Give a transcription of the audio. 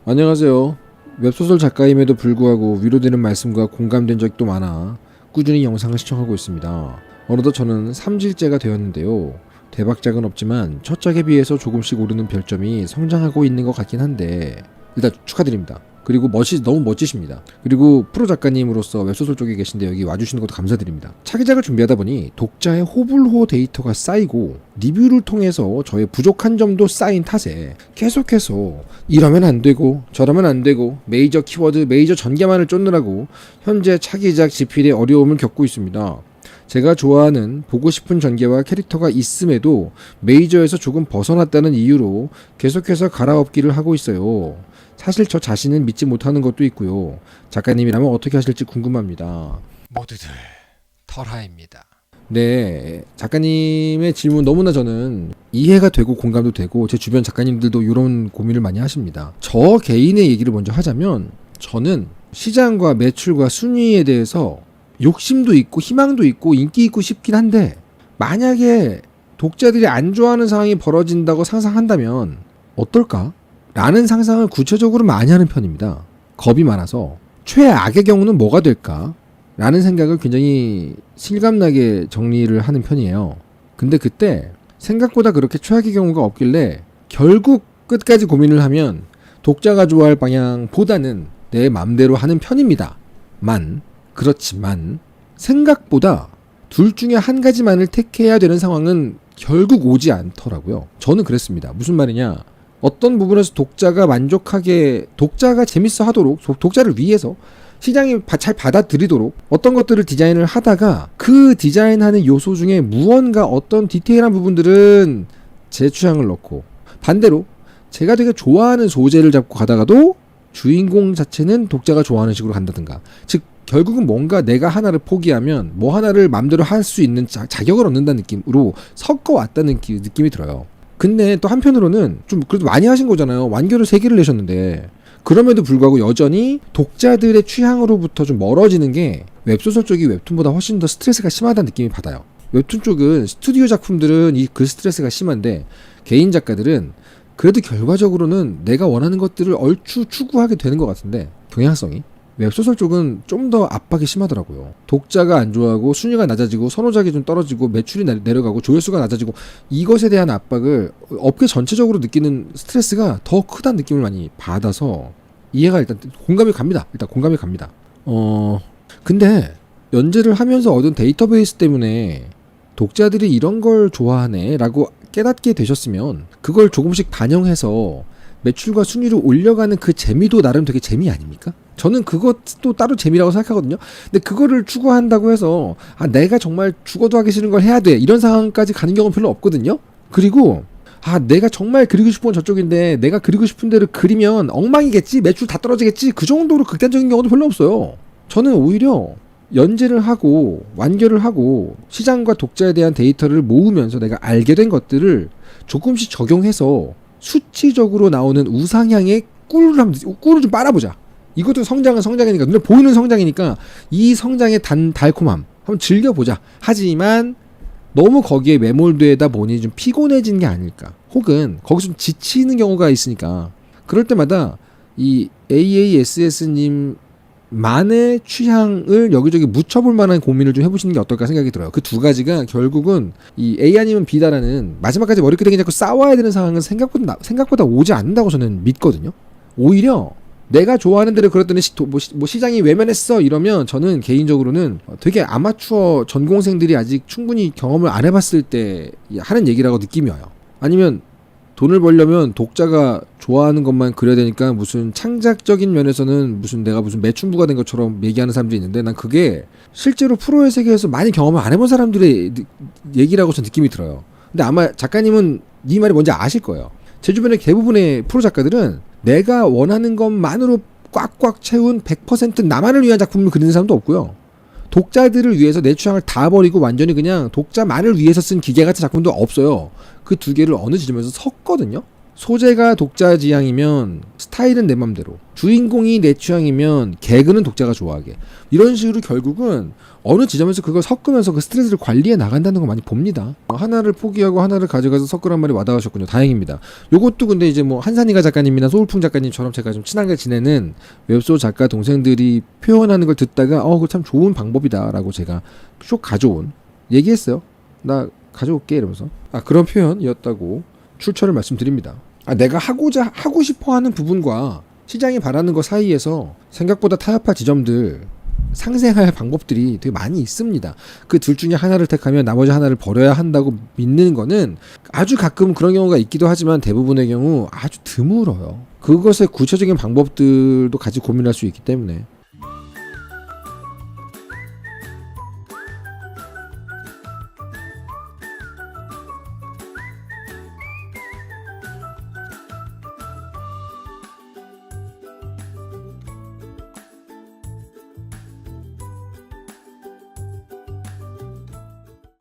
안녕하세요. 웹소설 작가임에도 불구하고 위로되는 말씀과 공감된 적도 많아 꾸준히 영상을 시청하고 있습니다. 어느덧 저는 3질째가 되었는데요. 대박작은 없지만 첫 작에 비해서 조금씩 오르는 별점이 성장하고 있는 것 같긴 한데 일단 축하드립니다. 그리고 너무 멋지십니다. 그리고 프로 작가님으로서 웹소설 쪽에 계신데 여기 와주시는 것도 감사드립니다. 차기작을 준비하다 보니 독자의 호불호 데이터가 쌓이고 리뷰를 통해서 저의 부족한 점도 쌓인 탓에 계속해서 이러면 안 되고 저러면 안 되고 메이저 키워드 메이저 전개만을 쫓느라고 현재 차기작 집필에 어려움을 겪고 있습니다. 제가 좋아하는 보고 싶은 전개와 캐릭터가 있음에도 메이저에서 조금 벗어났다는 이유로 계속해서 갈아엎기를 하고 있어요. 사실 저 자신은 믿지 못하는 것도 있고요. 작가님이라면 어떻게 하실지 궁금합니다. 모두들 털하입니다. 네, 작가님의 질문 너무나 저는 이해가 되고 공감도 되고 제 주변 작가님들도 이런 고민을 많이 하십니다. 저 개인의 얘기를 먼저 하자면 저는 시장과 매출과 순위에 대해서 욕심도 있고 희망도 있고 인기 있고 싶긴 한데 만약에 독자들이 안 좋아하는 상황이 벌어진다고 상상한다면 어떨까? 라는 상상을 구체적으로 많이 하는 편입니다. 겁이 많아서 최악의 경우는 뭐가 될까? 라는 생각을 굉장히 실감나게 정리를 하는 편이에요. 근데 그때 생각보다 그렇게 최악의 경우가 없길래 결국 끝까지 고민을 하면 독자가 좋아할 방향보다는 내 맘대로 하는 편입니다. 그렇지만 생각보다 둘 중에 한 가지만을 택해야 되는 상황은 결국 오지 않더라고요. 저는 그랬습니다. 무슨 말이냐? 어떤 부분에서 독자가 만족하게 독자가 재밌어 하도록 독자를 위해서 시장이 잘 받아들이도록 어떤 것들을 디자인을 하다가 그 디자인하는 요소 중에 무언가 어떤 디테일한 부분들은 제 취향을 넣고 반대로 제가 되게 좋아하는 소재를 잡고 가다가도 주인공 자체는 독자가 좋아하는 식으로 간다든가 즉 결국은 뭔가 내가 하나를 포기하면 뭐 하나를 마음대로 할 수 있는 자격을 얻는다는 느낌으로 섞어왔다는 느낌이 들어요. 근데 또 한편으로는 좀 그래도 많이 하신 거잖아요. 완결을 3개를 내셨는데 그럼에도 불구하고 여전히 독자들의 취향으로부터 좀 멀어지는 게 웹소설 쪽이 웹툰보다 훨씬 더 스트레스가 심하다는 느낌이 받아요. 웹툰 쪽은 스튜디오 작품들은 그 스트레스가 심한데 개인 작가들은 그래도 결과적으로는 내가 원하는 것들을 얼추 추구하게 되는 것 같은데 경향성이 웹소설 쪽은 좀 더 압박이 심하더라고요. 독자가 안 좋아하고 순위가 낮아지고 선호작이 좀 떨어지고 매출이 내려가고 조회수가 낮아지고 이것에 대한 압박을 업계 전체적으로 느끼는 스트레스가 더 크다는 느낌을 많이 받아서 이해가 일단 공감이 갑니다. 근데 연재를 하면서 얻은 데이터베이스 때문에 독자들이 이런 걸 좋아하네 라고 깨닫게 되셨으면 그걸 조금씩 반영해서 매출과 순위를 올려가는 그 재미도 나름 되게 재미 아닙니까? 저는 그것도 따로 재미라고 생각하거든요. 근데 그거를 추구한다고 해서 내가 정말 죽어도 하기 싫은 걸 해야 돼 이런 상황까지 가는 경우는 별로 없거든요. 그리고 내가 정말 그리고 싶은 건 저쪽인데 내가 그리고 싶은 대로 그리면 엉망이겠지 매출 다 떨어지겠지 그 정도로 극단적인 경우도 별로 없어요. 저는 오히려 연재를 하고 완결을 하고 시장과 독자에 대한 데이터를 모으면서 내가 알게 된 것들을 조금씩 적용해서 수치적으로 나오는 우상향의 꿀을 좀 빨아보자. 이것도 성장은 성장이니까 눈에 보이는 성장이니까 이 성장의 달콤함 한번 즐겨보자. 하지만 너무 거기에 매몰되다 보니 좀 피곤해진 게 아닐까. 혹은 거기서 좀 지치는 경우가 있으니까 그럴 때마다 이 AASS님 만의 취향을 여기저기 묻혀볼 만한 고민을 좀 해보시는 게 어떨까 생각이 들어요. 그 두 가지가 결국은 이 A 아니면 B다라는 마지막까지 머리끄댕이 잡고 싸워야 되는 상황은 생각보다 오지 않는다고 저는 믿거든요. 오히려 내가 좋아하는 대로 그랬더니 시장이 외면했어 이러면 저는 개인적으로는 되게 아마추어 전공생들이 아직 충분히 경험을 안 해봤을 때 하는 얘기라고 느낌이 와요. 아니면 돈을 벌려면 독자가 좋아하는 것만 그려야 되니까 무슨 창작적인 면에서는 내가 무슨 매춘부가 된 것처럼 얘기하는 사람들이 있는데 난 그게 실제로 프로의 세계에서 많이 경험을 안 해본 사람들의 얘기라고 저는 느낌이 들어요. 근데 아마 작가님은 이 말이 뭔지 아실 거예요. 제 주변의 대부분의 프로 작가들은 내가 원하는 것만으로 꽉꽉 채운 100% 나만을 위한 작품을 그리는 사람도 없고요. 독자들을 위해서 내 취향을 다 버리고 완전히 그냥 독자만을 위해서 쓴 기계 같은 작품도 없어요. 그 두 개를 어느 지점에서 섞거든요. 소재가 독자 지향이면 스타일은 내 맘대로, 주인공이 내 취향이면 개그는 독자가 좋아하게, 이런 식으로 결국은 어느 지점에서 그걸 섞으면서 그 스트레스를 관리해 나간다는 거 많이 봅니다. 하나를 포기하고 하나를 가져가서 섞으란 말이 와닿으셨군요. 다행입니다. 요것도 근데 이제 뭐 한산이가 작가님이나 소울풍 작가님처럼 제가 좀 친하게 지내는 웹소 작가 동생들이 표현하는 걸 듣다가 그거 참 좋은 방법이다라고 제가 쭉 가져온, 얘기했어요. 나 가져올게 이러면서. 그런 표현이었다고 출처를 말씀드립니다. 내가 하고 싶어하는 부분과 시장이 바라는 것 사이에서 생각보다 타협할 지점들, 상생할 방법들이 되게 많이 있습니다. 그 둘 중에 하나를 택하면 나머지 하나를 버려야 한다고 믿는 거는 아주 가끔 그런 경우가 있기도 하지만 대부분의 경우 아주 드물어요. 그것의 구체적인 방법들도 같이 고민할 수 있기 때문에